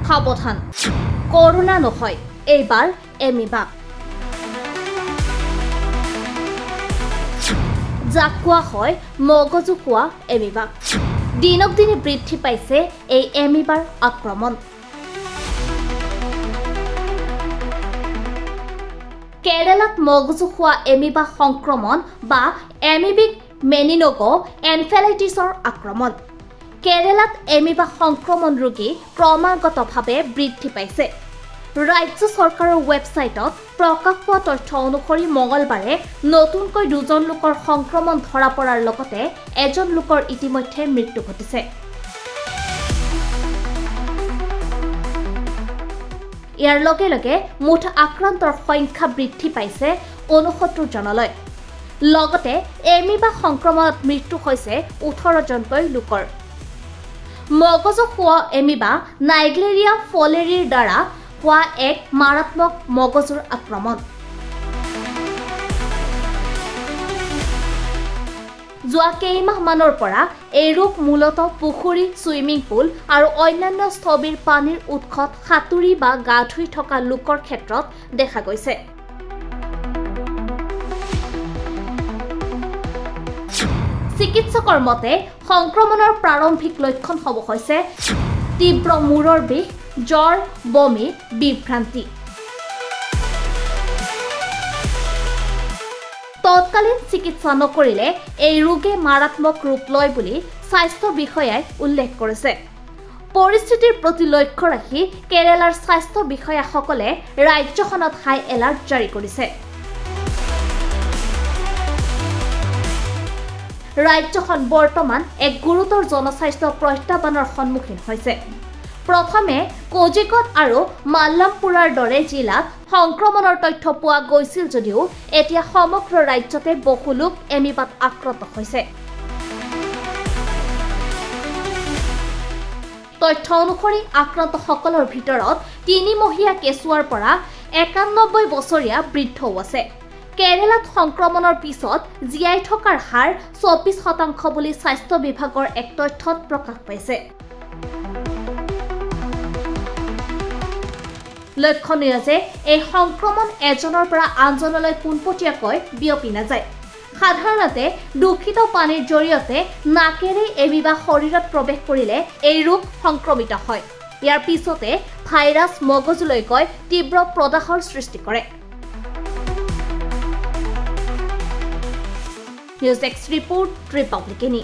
সাৱধান ক'ৰনা নহয় এইবাৰ এমিবা যাক কোৱা হয় মগজু খোৱা এমিবা দিনক দিনে বৃদ্ধি পাইছে এই এমিবাৰ আক্ৰমণ কেৰালাত মগজু খোৱা এমিবা সংক্ৰমণ বা এমিবিক মেনিনগো এনফেলাইটিছৰ আক্ৰমণ কেৰালাত এমিবা সংক্ৰমণ ৰোগী ক্ৰমাগতভাৱে বৃদ্ধি পাইছে ৰাজ্য চৰকাৰৰ ৱেবছাইটত প্ৰকাশ পোৱা তথ্য অনুসৰি মঙলবাৰে নতুনকৈ 2জন লোকৰ সংক্ৰমণ ধৰা পৰাৰ লগতে এজন লোকৰ ইতিমধ্যে মৃত্যু ঘটিছে ইয়াৰ লগে লগে মুঠ আক্ৰান্তৰ সংখ্যা বৃদ্ধি পাইছে 69 জনলৈ লগতে এমিবা সংক্ৰমণত মৃত্যু হৈছে 18 জনকৈ লোকৰ মগজু খোৱা এমিবা নাইগ্লেৰিয়া ফলেৰিৰ দ্বাৰা হোৱা এক মাৰাত্মক মগজুৰ আক্ৰমণ যোৱা কেইমাহমানৰ পৰা এই ৰোগ মূলতঃ পুখুৰী ছুইমিং পুল আৰু অন্যান্য স্থবিৰ পানীৰ উৎসত সাঁতুৰি বা গা ধুই থকা লোকৰ ক্ষেত্ৰত দেখা গৈছে চিকিৎসকৰ মতে সংক্ৰমণৰ প্ৰাৰম্ভিক লক্ষণসমূহ হৈছে তীব্ৰ মূৰৰ বিষ জ্বৰ বমি বিভ্ৰান্তি তৎকালীন চিকিৎসা নকৰিলে এই ৰোগে মাৰাত্মক ৰূপ লয় বুলি স্বাস্থ্য বিষয়াই উল্লেখ কৰিছে পৰিস্থিতিৰ প্ৰতি লক্ষ্য ৰাখি কেৰালাৰ স্বাস্থ্য বিষয়াসকলে ৰাজ্যখনত হাই এলাৰ্ট জাৰি কৰিছে ৰাজ্যখন বৰ্তমান এক গুৰুতৰ জনস্বাস্থ্য প্ৰত্যাহ্বানৰ সন্মুখীন হৈছে প্ৰথমে কোজিকট আৰু মাল্লামপুৰাৰ দৰে জিলাত সংক্ৰমণৰ তথ্য পোৱা গৈছিল যদিও এতিয়া সমগ্ৰ ৰাজ্যতে বহু লোক এমিবাত আক্ৰান্ত হৈছে তথ্য অনুসৰি আক্ৰান্তসকলৰ ভিতৰত 3 মহীয়া কেঁচুৱাৰ পৰা 91 বছৰীয়া বৃদ্ধও আছে কেৰালাত সংক্ৰমণৰ পিছত জীয়াই থকাৰ হাৰ 24% বুলি স্বাস্থ্য বিভাগৰ এক তথ্যত প্ৰকাশ পাইছে লক্ষণীয় যে এই সংক্ৰমণ এজনৰ পৰা আনজনলৈ পোনপটীয়াকৈ বিয়পি নাযায় সাধাৰণতে দূষিত পানীৰ জৰিয়তে নাকেৰে এমিবা শৰীৰত প্ৰৱেশ কৰিলে এই ৰোগ সংক্ৰমিত হয় ইয়াৰ পিছতে ভাইৰাছ মগজুলৈ গৈ তীব্ৰ প্ৰদাহৰ সৃষ্টি কৰে নিউজ এক্স ৰিপোৰ্ট ৰিপাব্লিকানী